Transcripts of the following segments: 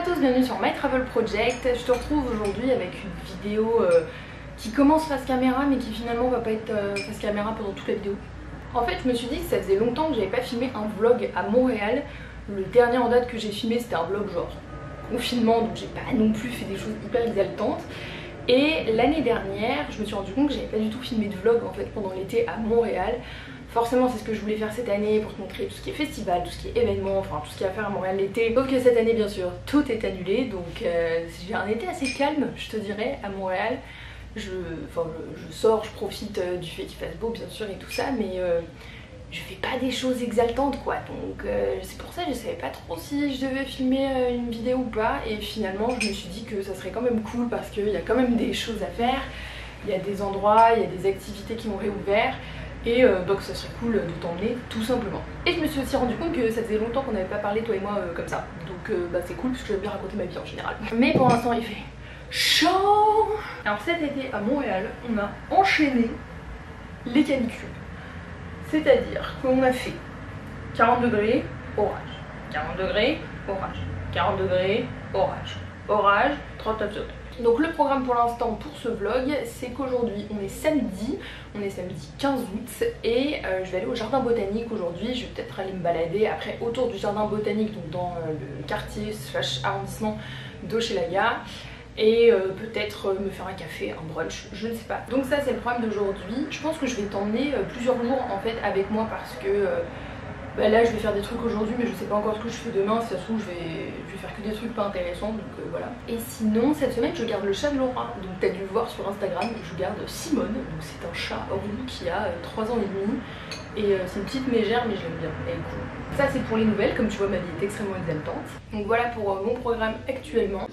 tous, bienvenue sur My Travel Project. Je te retrouve aujourd'hui avec une vidéo qui commence face caméra mais qui finalement va pas être face caméra pendant toute la vidéo. En fait je me suis dit que ça faisait longtemps que j'avais pas filmé un vlog à Montréal. Le dernier en date que j'ai filmé c'était un vlog genre confinement, donc j'ai pas non plus fait des choses hyper exaltantes. Et l'année dernière je me suis rendu compte que j'avais pas du tout filmé de vlog en fait pendant l'été à Montréal. Forcément c'est ce que je voulais faire cette année pour te montrer tout ce qui est festival, tout ce qui est événement, enfin tout ce qu'il y a à faire à Montréal l'été. Sauf que cette année bien sûr tout est annulé, donc j'ai un été assez calme je te dirais à Montréal. Je sors, je profite du fait qu'il fasse beau bien sûr et tout ça, mais je fais pas des choses exaltantes quoi, donc c'est pour ça que je savais pas trop si je devais filmer une vidéo ou pas, et finalement je me suis dit que ça serait quand même cool parce qu'il y a quand même des choses à faire, il y a des endroits, il y a des activités qui ont réouvert. Et donc ça serait cool de t'emmener tout simplement. Et je me suis aussi rendu compte que ça faisait longtemps qu'on n'avait pas parlé toi et moi comme ça. Donc c'est cool parce que j'aime bien raconter ma vie en général. Mais pour l'instant il fait chaud. Alors cet été à Montréal on a enchaîné les canicules. C'est-à-dire qu'on a fait 40 degrés, orage, 40 degrés, orage, 40 degrés, orage, orage, 39 degrés. Donc le programme pour l'instant pour ce vlog c'est qu'aujourd'hui on est samedi 15 août et je vais aller au jardin botanique aujourd'hui. Je vais peut-être aller me balader après autour du jardin botanique, donc dans le quartier / arrondissement d'Hochelaga, et peut-être me faire un café, un brunch, je ne sais pas. Donc ça c'est le programme d'aujourd'hui. Je pense que je vais t'emmener plusieurs jours en fait avec moi parce que là je vais faire des trucs aujourd'hui mais je sais pas encore ce que je fais demain. Si ça se trouve je vais faire que des trucs pas intéressants, donc voilà. Et sinon cette semaine je garde le chat de Laura, donc t'as dû le voir sur Instagram, je garde Simone, donc c'est un chat roux qui a 3 ans et demi et c'est une petite mégère mais je l'aime bien, elle est cool. Ça c'est pour les nouvelles, comme tu vois ma vie est extrêmement exaltante. Donc voilà pour mon programme actuellement.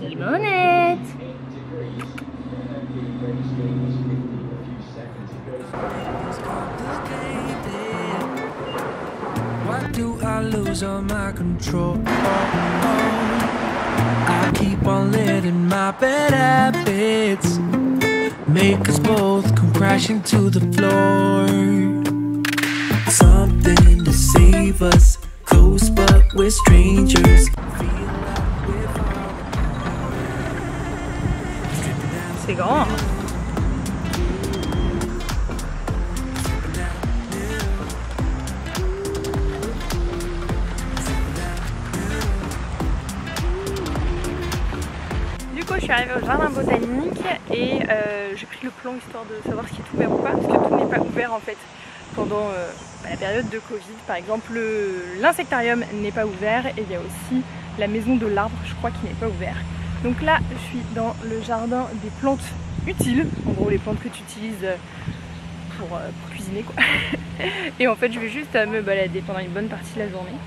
Simonette. Why do I lose all my control? I keep on letting my bad habits make us both come crashing to the floor. Something to save us, close but we're strangers. C'est grand. Je suis arrivée au jardin botanique et j'ai pris le plan histoire de savoir ce qui est ouvert ou pas, parce que tout n'est pas ouvert en fait pendant la période de Covid. Par exemple l'insectarium n'est pas ouvert et il y a aussi la maison de l'arbre je crois qui n'est pas ouvert. Donc là je suis dans le jardin des plantes utiles, en gros les plantes que tu utilises pour cuisiner quoi. Et en fait je vais juste me balader pendant une bonne partie de la journée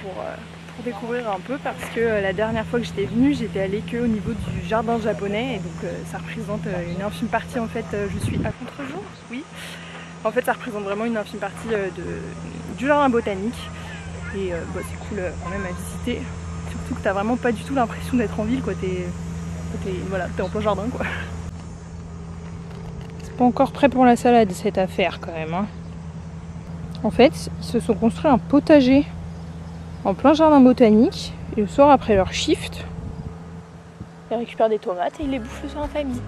pour découvrir un peu, parce que la dernière fois que j'étais venue j'étais allée qu'au niveau du jardin japonais et donc ça représente une infime partie en fait. Je suis à contre-jour, oui, en fait ça représente vraiment une infime partie du jardin botanique et c'est cool quand même à visiter, surtout que t'as vraiment pas du tout l'impression d'être en ville quoi, t'es en plein jardin quoi. C'est pas encore prêt pour la salade cette affaire quand même hein. En fait ils se sont construits un potager en plein jardin botanique, et le soir après leur shift, ils récupèrent des tomates et ils les bouffent le soir en famille.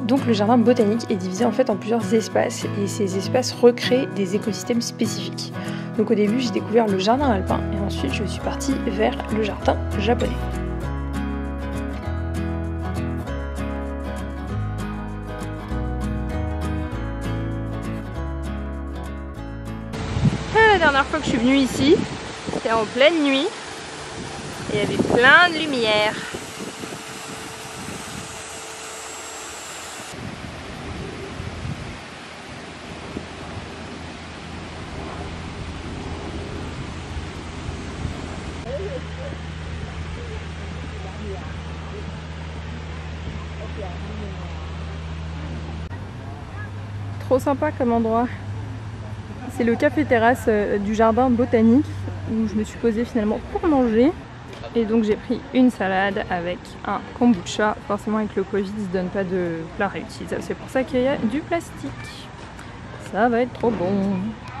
Donc le jardin botanique est divisé en fait en plusieurs espaces et ces espaces recréent des écosystèmes spécifiques. Donc au début j'ai découvert le jardin alpin et ensuite je suis partie vers le jardin japonais. La dernière fois que je suis venue ici, c'était en pleine nuit et il y avait plein de lumière. trop sympa comme endroit. C'est le café-terrasse du jardin botanique où je me suis posée finalement pour manger. Et donc j'ai pris une salade avec un kombucha. Forcément avec le Covid ils ne donnent pas de plat réutilisable. C'est pour ça qu'il y a du plastique. Ça va être trop bon.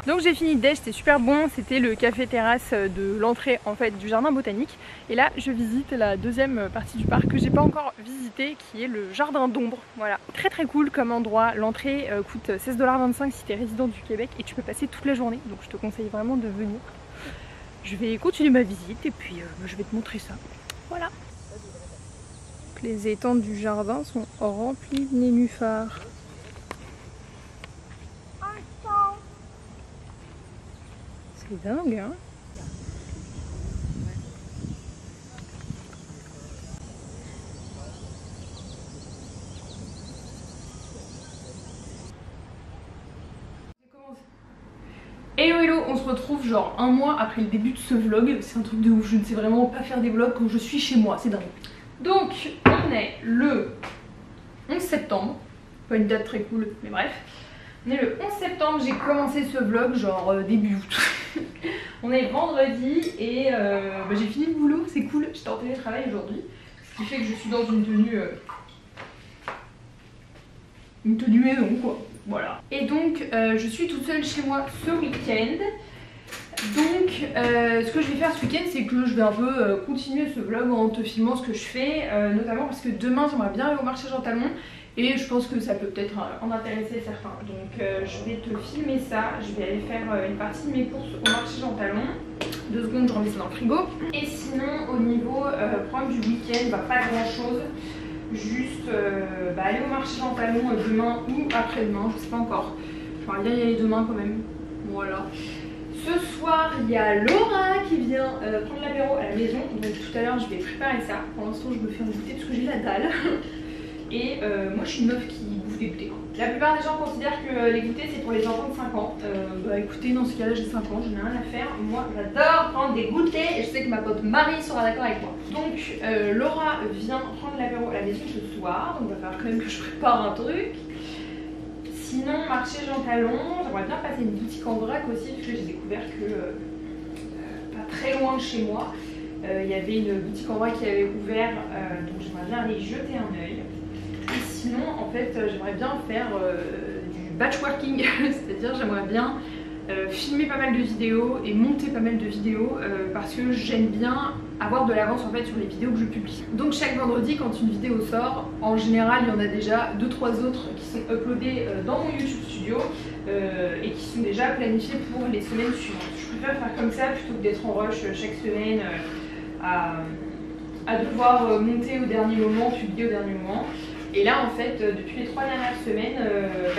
Donc j'ai fini de déj, c'était super bon. C'était le café-terrasse de l'entrée en fait du jardin botanique. Et là je visite la deuxième partie du parc que j'ai pas encore visité, qui est le jardin d'ombre. Voilà, très très cool comme endroit. L'entrée coûte 16,25 $ si tu es résident du Québec et tu peux passer toute la journée. Donc je te conseille vraiment de venir. Je vais continuer ma visite et puis je vais te montrer ça. Voilà. Les étangs du jardin sont remplis de nénuphars. C'est dingue, hein? Hello hello, on se retrouve genre un mois après le début de ce vlog. C'est un truc de ouf, je ne sais vraiment pas faire des vlogs quand je suis chez moi, c'est dingue. Donc on est le 11 septembre, pas une date très cool mais bref. On est le 11 septembre, j'ai commencé ce vlog genre début août. On est vendredi et j'ai fini le boulot, c'est cool, j'étais en télétravail aujourd'hui. Ce qui fait que je suis dans une tenue maison quoi. Voilà. Et donc je suis toute seule chez moi ce week-end. Donc ce que je vais faire ce week-end, c'est que je vais un peu continuer ce vlog en te filmant ce que je fais, notamment parce que demain j'aimerais bien aller au marché Jean Talon et je pense que ça peut peut-être en intéresser certains. Donc je vais te filmer ça, je vais aller faire une partie de mes courses au marché Jean Talon. 2 secondes, je remets ça dans le frigo. Et sinon au niveau programme du week-end, pas grand chose. Juste aller au marché Jean Talon demain ou après-demain, je sais pas encore. J'aimerais bien y aller demain quand même. Voilà. Ce soir, il y a Laura qui vient prendre l'apéro à la maison. Donc tout à l'heure, je vais préparer ça. Pour l'instant, je me fais un goûter parce que j'ai la dalle. Et moi, je suis une meuf qui bouffe des goûters. La plupart des gens considèrent que les goûters, c'est pour les enfants de 5 ans. Écoutez, dans ce cas-là, j'ai 5 ans, je n'ai rien à faire. Moi, j'adore prendre des goûters et je sais que ma pote Marie sera d'accord avec moi. Donc, Laura vient prendre l'apéro à la maison ce soir. Donc, il va falloir quand même que je prépare un truc. Sinon, marché Jean Talon, j'aimerais bien passer une boutique en vrac aussi, parce que j'ai découvert que pas très loin de chez moi, il y avait une boutique en vrac qui avait ouvert, donc j'aimerais bien aller y jeter un œil. Et sinon, en fait, j'aimerais bien faire du batchworking, c'est-à-dire j'aimerais bien filmer pas mal de vidéos et monter pas mal de vidéos parce que j'aime bien avoir de l'avance en fait sur les vidéos que je publie. Donc chaque vendredi quand une vidéo sort, en général il y en a déjà 2-3 autres qui sont uploadées dans mon YouTube Studio et qui sont déjà planifiées pour les semaines suivantes. Je préfère faire comme ça plutôt que d'être en rush chaque semaine à devoir monter au dernier moment, publier au dernier moment. Et là en fait depuis les 3 dernières semaines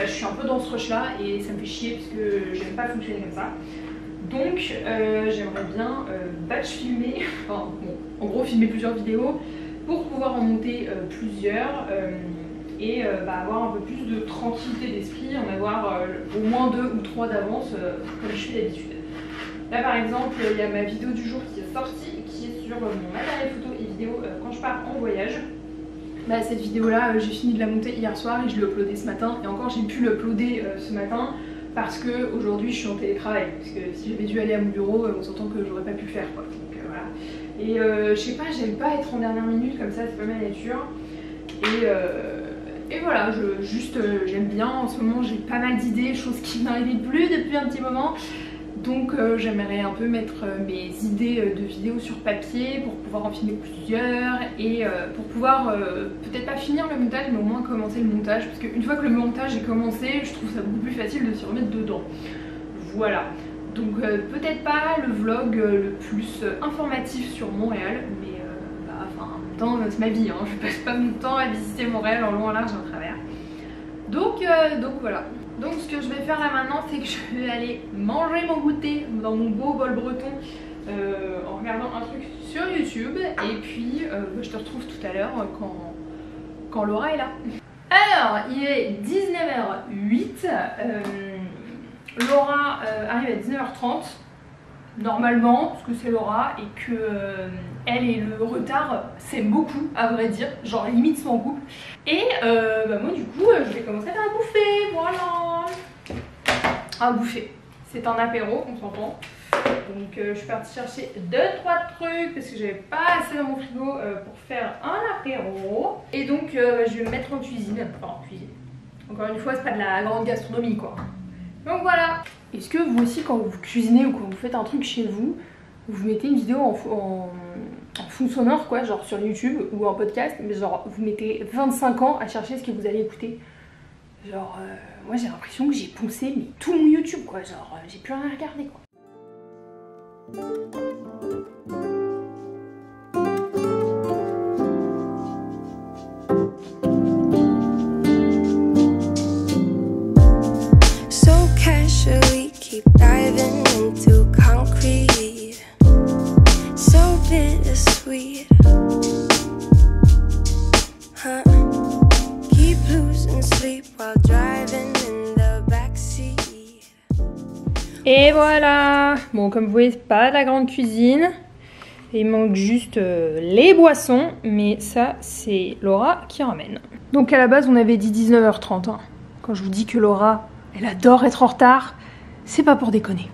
je suis un peu dans ce rush là et ça me fait chier parce que j'aime pas fonctionner comme ça. Donc j'aimerais bien batch filmer, enfin bon, en gros filmer plusieurs vidéos pour pouvoir en monter plusieurs et avoir un peu plus de tranquillité d'esprit, en avoir au moins 2 ou 3 d'avance comme je fais d'habitude. Là par exemple il y a ma vidéo du jour qui est sortie, qui est sur mon matériel photo et vidéo quand je pars en voyage. Cette vidéo là j'ai fini de la monter hier soir et je l'ai uploadée ce matin et encore j'ai pu l'uploader ce matin parce que aujourd'hui je suis en télétravail, parce que si j'avais dû aller à mon bureau on s'entend que j'aurais pas pu le faire quoi. Donc voilà. Et je sais pas, j'aime pas être en dernière minute comme ça, c'est pas ma nature. Et voilà, j'aime bien, en ce moment j'ai pas mal d'idées, choses qui m'arrivent plus depuis un petit moment. Donc j'aimerais un peu mettre mes idées de vidéos sur papier pour pouvoir en filmer plusieurs et pour pouvoir peut-être pas finir le montage mais au moins commencer le montage, parce qu'une fois que le montage est commencé je trouve ça beaucoup plus facile de s'y remettre dedans. Voilà, donc peut-être pas le vlog le plus informatif sur Montréal mais en même temps c'est ma vie, hein. Je passe pas mon temps à visiter Montréal en long, en large et en travers. Donc voilà. Donc ce que je vais faire là maintenant, c'est que je vais aller manger mon goûter dans mon beau bol breton en regardant un truc sur YouTube. Et puis je te retrouve tout à l'heure quand Laura est là. Alors il est 19h08, Laura arrive à 19h30 normalement, parce que c'est Laura et que elle et le retard s'aiment beaucoup à vrai dire, genre limite sont en couple. Et moi du coup je vais commencer à faire à bouffer, voilà. à bouffer. C'est un apéro, on s'entend. Donc je suis partie chercher 2-3 trucs parce que j'avais pas assez dans mon frigo pour faire un apéro. Et donc je vais me mettre en cuisine. Enfin en cuisine. Encore une fois, c'est pas de la grande gastronomie quoi. Donc voilà. Est-ce que vous aussi, quand vous cuisinez ou quand vous faites un truc chez vous, vous mettez une vidéo en fond sonore quoi, genre sur YouTube ou en podcast, mais genre vous mettez 25 ans à chercher ce que vous allez écouter. Genre moi j'ai l'impression que j'ai poncé mais tout mon YouTube quoi, genre j'ai plus rien à regarder quoi. So casually keep diving into concrete, so bittersweet, huh? Keep losing sleep while driving in the backseat. Et voilà. Bon, comme vous voyez, c'est pas de la grande cuisine. Il manque juste les boissons, mais ça c'est Laura qui ramène. Donc à la base on avait dit 19h30. Hein. Quand je vous dis que Laura, elle adore être en retard, c'est pas pour déconner.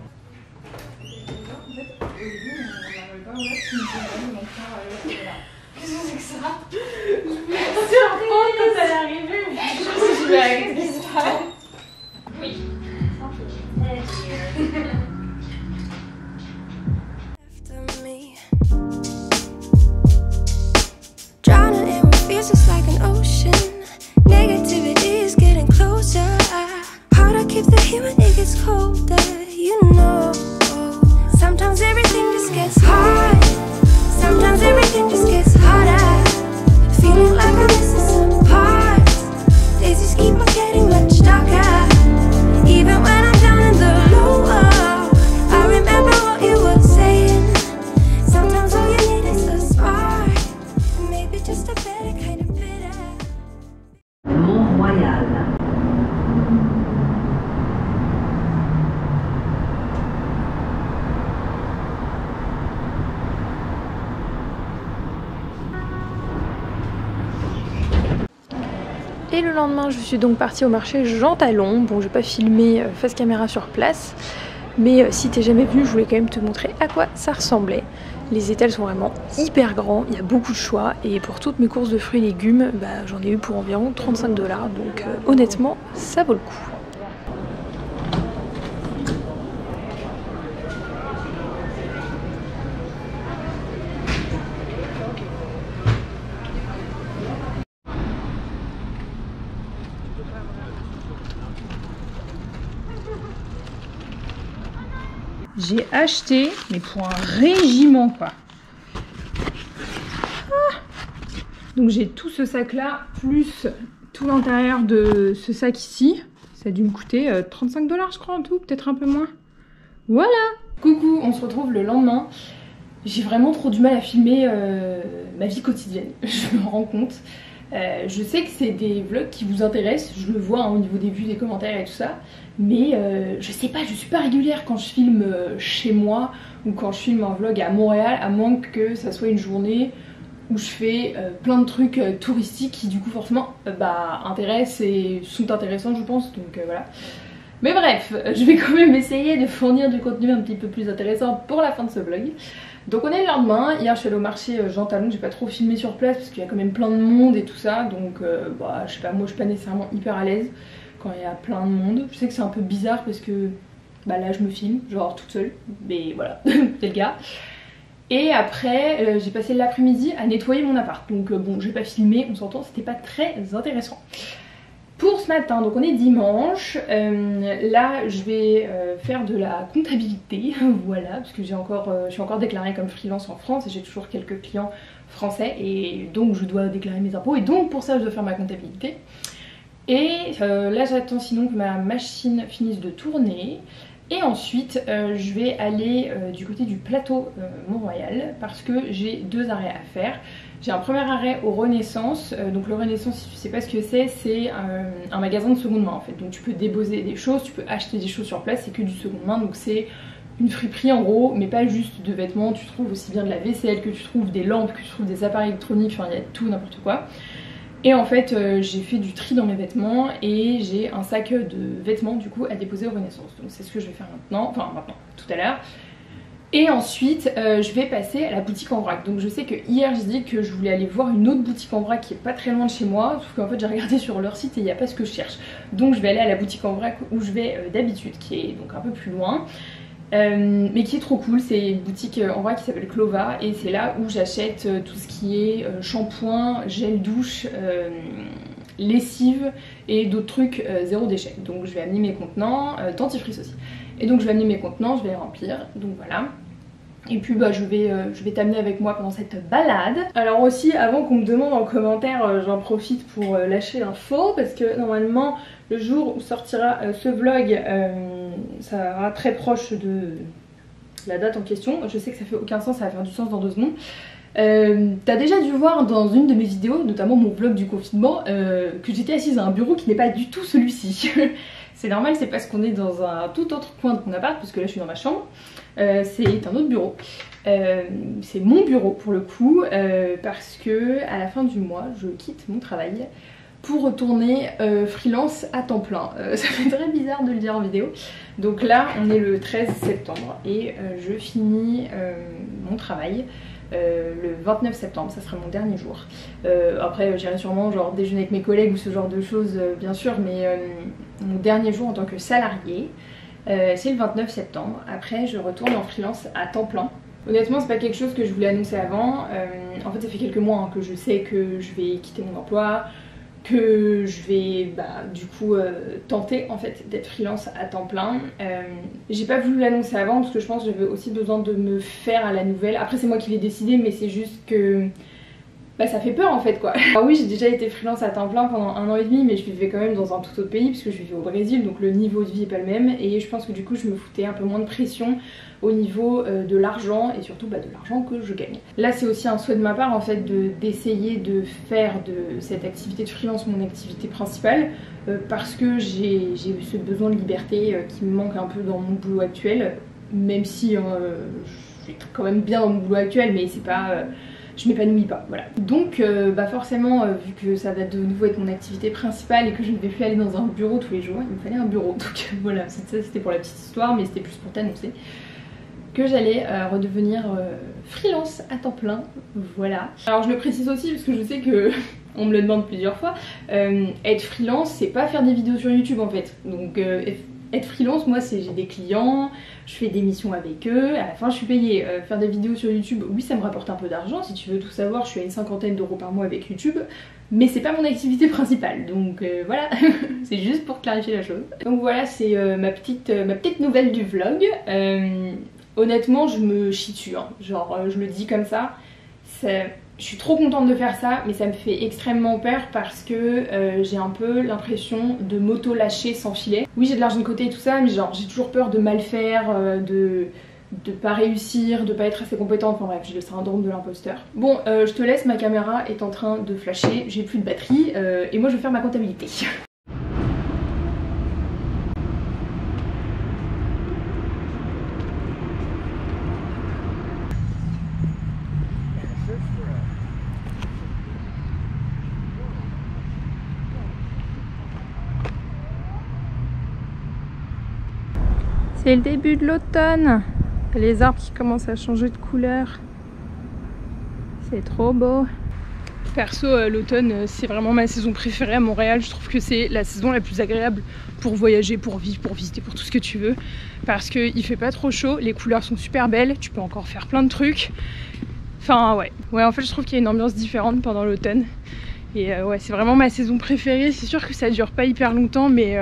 Drowning in what feels just like an ocean. Negativity is getting closer. Hard to keep the heat when it gets colder. You know, sometimes everything just gets hard. Sometimes everything just gets harder. Feeling like I'm missing some parts. Days just keep on getting much darker. Even when I'm down in the lower, I remember what you were saying. Sometimes all you need is a spark. Maybe just a better kind of bitter. Mont-Royal. Et le lendemain, je suis donc partie au marché Jean Talon. Bon, je vais pas filmer face caméra sur place, mais si t'es jamais venu, je voulais quand même te montrer à quoi ça ressemblait. Les étals sont vraiment hyper grands, il y a beaucoup de choix, et pour toutes mes courses de fruits et légumes, bah, j'en ai eu pour environ 35 $, donc honnêtement, ça vaut le coup. J'ai acheté, mais pour un régiment quoi. Ah, donc j'ai tout ce sac là, plus tout l'intérieur de ce sac ici. Ça a dû me coûter 35 $ je crois en tout, peut-être un peu moins. Voilà. Coucou, on se retrouve le lendemain. J'ai vraiment trop du mal à filmer ma vie quotidienne, je me rends compte. Je sais que c'est des vlogs qui vous intéressent, je le vois hein, au niveau des vues, des commentaires et tout ça, mais je sais pas, je suis pas régulière quand je filme chez moi ou quand je filme un vlog à Montréal, à moins que ça soit une journée où je fais plein de trucs touristiques qui du coup forcément intéressent et sont intéressants je pense, donc voilà. Mais bref, je vais quand même essayer de fournir du contenu un petit peu plus intéressant pour la fin de ce vlog. Donc on est le lendemain, hier je suis allée au marché Jean Talon, j'ai pas trop filmé sur place parce qu'il y a quand même plein de monde et tout ça, donc je sais pas, moi je suis pas nécessairement hyper à l'aise quand il y a plein de monde. Je sais que c'est un peu bizarre parce que là je me filme, genre toute seule, mais voilà, c'est le cas. Et après j'ai passé l'après-midi à nettoyer mon appart, donc bon j'ai pas filmé, on s'entend, c'était pas très intéressant. Pour ce matin, donc on est dimanche, là je vais faire de la comptabilité, voilà, parce que je suis encore déclarée comme freelance en France et j'ai toujours quelques clients français et donc je dois déclarer mes impôts et donc pour ça je dois faire ma comptabilité. Et là j'attends sinon que ma machine finisse de tourner et ensuite je vais aller du côté du plateau Mont-Royal parce que j'ai 2 arrêts à faire. J'ai un premier arrêt au Renaissance, donc le Renaissance si tu sais pas ce que c'est un magasin de seconde main en fait, donc tu peux déposer des choses, tu peux acheter des choses sur place, c'est que du seconde main, donc c'est une friperie en gros, mais pas juste de vêtements, tu trouves aussi bien de la vaisselle, que tu trouves des lampes, que tu trouves des appareils électroniques, enfin il y a tout n'importe quoi. Et en fait j'ai fait du tri dans mes vêtements et j'ai un sac de vêtements du coup à déposer au Renaissance. Donc c'est ce que je vais faire maintenant, enfin maintenant, tout à l'heure. Et ensuite je vais passer à la boutique en vrac. Donc je sais que hier j'ai dit que je voulais aller voir une autre boutique en vrac qui est pas très loin de chez moi, sauf qu'en fait j'ai regardé sur leur site et il n'y a pas ce que je cherche. Donc je vais aller à la boutique en vrac où je vais d'habitude, qui est donc un peu plus loin. Mais qui est trop cool, c'est une boutique en vrac qui s'appelle Clova et c'est là où j'achète tout ce qui est shampoing, gel douche, lessive et d'autres trucs zéro déchet. Donc je vais amener mes contenants, dentifrice aussi. Et donc je vais amener mes contenants, je vais les remplir, donc voilà. Et puis bah je vais t'amener avec moi pendant cette balade. Alors aussi avant qu'on me demande en commentaire, j'en profite pour lâcher l'info parce que normalement le jour où sortira ce vlog ça sera très proche de la date en question. Je sais que ça fait aucun sens, ça va faire du sens dans 2 secondes. T'as déjà dû voir dans une de mes vidéos, notamment mon vlog du confinement, que j'étais assise à un bureau qui n'est pas du tout celui-ci. C'est normal, c'est parce qu'on est dans un tout autre coin de mon appart, puisque là je suis dans ma chambre. C'est un autre bureau. C'est mon bureau pour le coup, parce que à la fin du mois, je quitte mon travail pour retourner freelance à temps plein. Ça fait très bizarre de le dire en vidéo. Donc là, on est le 13 septembre et je finis mon travail. Le 29 septembre, ça sera mon dernier jour. Après j'irai sûrement genre déjeuner avec mes collègues ou ce genre de choses bien sûr, mais mon dernier jour en tant que salarié c'est le 29 septembre. Après je retourne en freelance à temps plein. Honnêtement c'est pas quelque chose que je voulais annoncer avant. En fait ça fait quelques mois que je sais que je vais quitter mon emploi, que je vais du coup tenter en fait d'être freelance à temps plein. J'ai pas voulu l'annoncer avant parce que je pense que j'avais aussi besoin de me faire à la nouvelle. Après c'est moi qui l'ai décidé, mais c'est juste que ça fait peur en fait quoi. Alors oui j'ai déjà été freelance à temps plein pendant 1 an et demi, mais je vivais quand même dans un tout autre pays puisque je vivais au Brésil, donc le niveau de vie est pas le même et je pense que du coup je me foutais un peu moins de pression au niveau de l'argent et surtout de l'argent que je gagne. Là c'est aussi un souhait de ma part en fait d'essayer de faire de cette activité de freelance mon activité principale parce que j'ai ce besoin de liberté qui me manque un peu dans mon boulot actuel, même si je suis quand même bien dans mon boulot actuel, mais c'est pas... je m'épanouis pas, voilà. Donc forcément vu que ça va de nouveau être mon activité principale et que je ne vais plus aller dans un bureau tous les jours, il me fallait un bureau. Donc voilà, ça c'était pour la petite histoire, mais c'était plus pour t'annoncer que j'allais redevenir freelance à temps plein, voilà. Alors je le précise aussi parce que je sais que on me le demande plusieurs fois, être freelance c'est pas faire des vidéos sur YouTube en fait. Donc être freelance, moi c'est j'ai des clients, je fais des missions avec eux, à la fin je suis payée. Faire des vidéos sur YouTube, oui ça me rapporte un peu d'argent, si tu veux tout savoir je suis à une 50aine d'euros par mois avec YouTube, mais c'est pas mon activité principale, donc voilà, c'est juste pour clarifier la chose. Donc voilà, c'est ma petite nouvelle du vlog. Honnêtement je me chie dessus, hein. Genre je le dis comme ça, je suis trop contente de faire ça, mais ça me fait extrêmement peur parce que j'ai un peu l'impression de m'auto-lâcher sans filet. Oui j'ai de l'argent de côté et tout ça, mais genre j'ai toujours peur de mal faire, de pas réussir, de pas être assez compétente, enfin bref j'ai le syndrome de l'imposteur. Bon je te laisse, ma caméra est en train de flasher, j'ai plus de batterie et moi je vais faire ma comptabilité. C'est le début de l'automne. Les arbres qui commencent à changer de couleur. C'est trop beau. Perso, l'automne, c'est vraiment ma saison préférée à Montréal. Je trouve que c'est la saison la plus agréable pour voyager, pour vivre, pour visiter, pour tout ce que tu veux. Parce qu'il fait pas trop chaud, les couleurs sont super belles, tu peux encore faire plein de trucs. Enfin ouais, en fait je trouve qu'il y a une ambiance différente pendant l'automne. Et ouais, c'est vraiment ma saison préférée. C'est sûr que ça dure pas hyper longtemps, mais...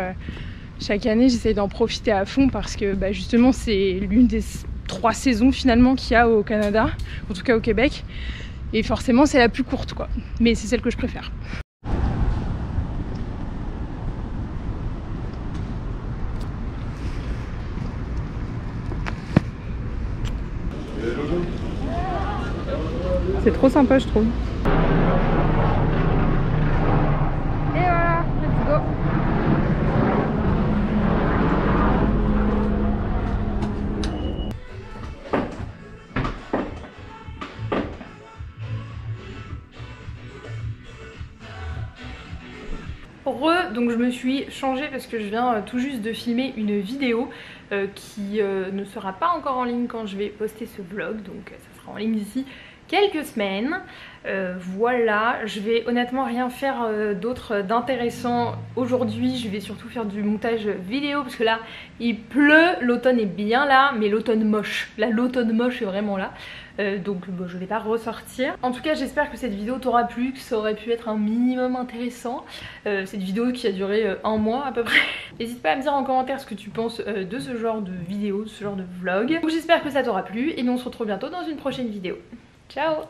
chaque année j'essaie d'en profiter à fond parce que justement c'est l'une des 3 saisons finalement qu'il y a au Canada, en tout cas au Québec, et forcément c'est la plus courte quoi, mais c'est celle que je préfère. C'est trop sympa je trouve. Et voilà, let's go. donc je me suis changée parce que je viens tout juste de filmer une vidéo qui ne sera pas encore en ligne quand je vais poster ce vlog, donc ça sera en ligne d'ici quelques semaines. Voilà, je vais honnêtement rien faire d'autre d'intéressant aujourd'hui. Je vais surtout faire du montage vidéo parce que là il pleut, l'automne est bien là, mais l'automne moche, là l'automne moche est vraiment là. Donc bon, je vais pas ressortir. En tout cas j'espère que cette vidéo t'aura plu, que ça aurait pu être un minimum intéressant. Cette vidéo qui a duré un mois à peu près. N'hésite pas à me dire en commentaire ce que tu penses de ce genre de vidéo, de ce genre de vlog. Donc j'espère que ça t'aura plu et nous on se retrouve bientôt dans une prochaine vidéo. Ciao!